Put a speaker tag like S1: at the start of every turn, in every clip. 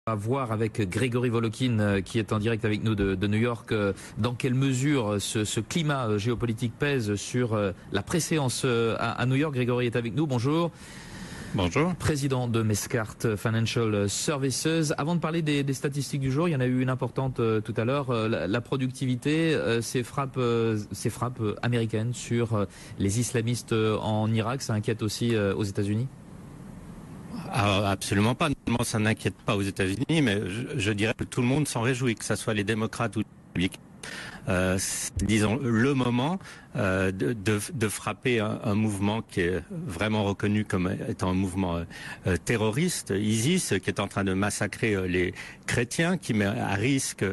S1: À voir avec Grégory Volokin qui est en direct avec nous de New York, dans quelle mesure ce climat géopolitique pèse sur la préséance à New York. Grégory est avec nous, bonjour.
S2: Bonjour.
S1: Président de Mescart Financial Services. Avant de parler des statistiques du jour, il y en a eu une importante tout à l'heure, la productivité, ces frappes américaines sur les islamistes en Irak, ça inquiète aussi aux États-Unis?
S2: Ah, absolument pas. Non, ça n'inquiète pas aux États-Unis, mais je dirais que tout le monde s'en réjouit, que ce soit les démocrates ou les républicains. Disons, le moment de frapper un mouvement qui est vraiment reconnu comme étant un mouvement terroriste, ISIS, qui est en train de massacrer les chrétiens, qui met à risque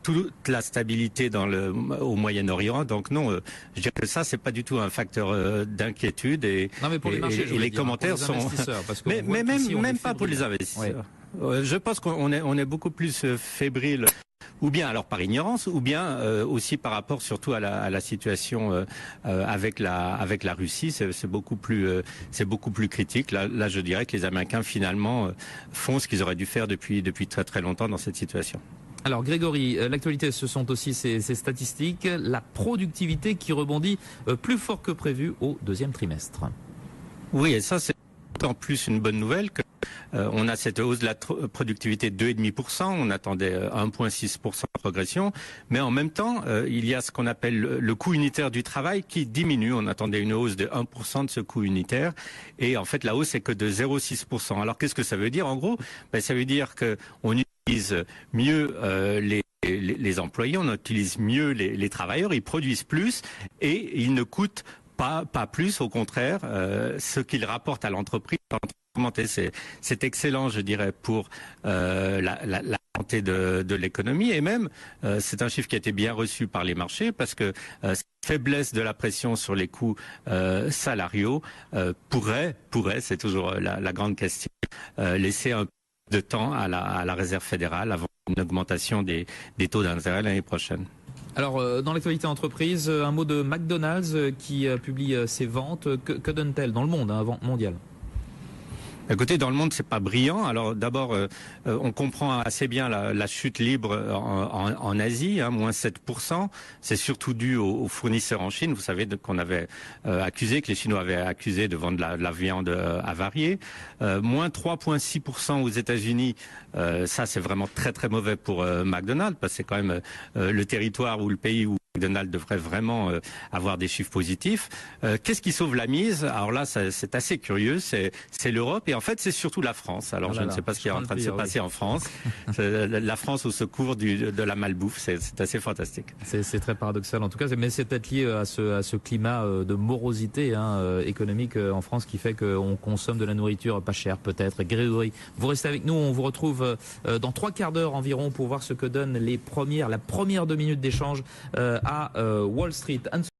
S2: toute la stabilité au Moyen-Orient. Donc non, je dirais que ça, c'est pas du tout un facteur d'inquiétude.
S1: Non, mais pour les marchés,
S2: les commentaires sont... Mais même pas pour les investisseurs. Ouais. Je pense qu'on est beaucoup plus fébrile. Ou bien alors par ignorance, ou bien aussi par rapport surtout à la situation avec la Russie, c'est beaucoup plus critique. Là, je dirais que les Américains finalement font ce qu'ils auraient dû faire depuis très très longtemps dans cette situation.
S1: Alors Grégory, l'actualité, ce sont aussi ces statistiques, la productivité qui rebondit plus fort que prévu au deuxième trimestre.
S2: Oui, et ça c'est en plus une bonne nouvelle que on a cette hausse de la productivité de 2,5%, on attendait 1,6% de progression, mais en même temps, il y a ce qu'on appelle le coût unitaire du travail qui diminue. On attendait une hausse de 1% de ce coût unitaire, et en fait la hausse est que de 0,6%. Alors qu'est-ce que ça veut dire en gros? Ça veut dire qu'on utilise mieux les employés, on utilise mieux les travailleurs, ils produisent plus et ils ne coûtent pas plus, au contraire, ce qu'ils rapportent à l'entreprise. C'est excellent, je dirais, pour la santé de l'économie, et même c'est un chiffre qui a été bien reçu par les marchés parce que cette faiblesse de la pression sur les coûts salariaux pourrait, c'est toujours la grande question, laisser un peu de temps à la Réserve fédérale avant une augmentation des taux d'intérêt l'année prochaine.
S1: Alors, dans l'actualité entreprise, un mot de McDonald's qui publie ses ventes. Que donne-t-elle dans le monde, vente mondiale?
S2: Écoutez, dans le monde, c'est pas brillant. Alors d'abord, on comprend assez bien la chute libre en Asie, moins 7%. C'est surtout dû aux fournisseurs en Chine. Vous savez qu'on avait accusé, que les Chinois avaient accusé de vendre la viande avariée. Moins 3,6% aux États-Unis. Ça, c'est vraiment très très mauvais pour McDonald's, parce que c'est quand même le territoire ou le pays où McDonald's devrait vraiment avoir des chiffres positifs. Qu'est-ce qui sauve la mise? Alors là, c'est assez curieux. C'est l'Europe et en fait, c'est surtout la France. Alors je ne sais pas ce qui est en train de se passer en France. La France au secours de la malbouffe, c'est assez fantastique. C'est
S1: très paradoxal en tout cas, mais c'est peut-être lié à ce climat de morosité économique en France qui fait qu'on consomme de la nourriture pas chère peut-être. Grégory, vous restez avec nous, on vous retrouve dans 3 quarts d'heure environ pour voir ce que donnent la première 2 minutes d'échange à Wall Street.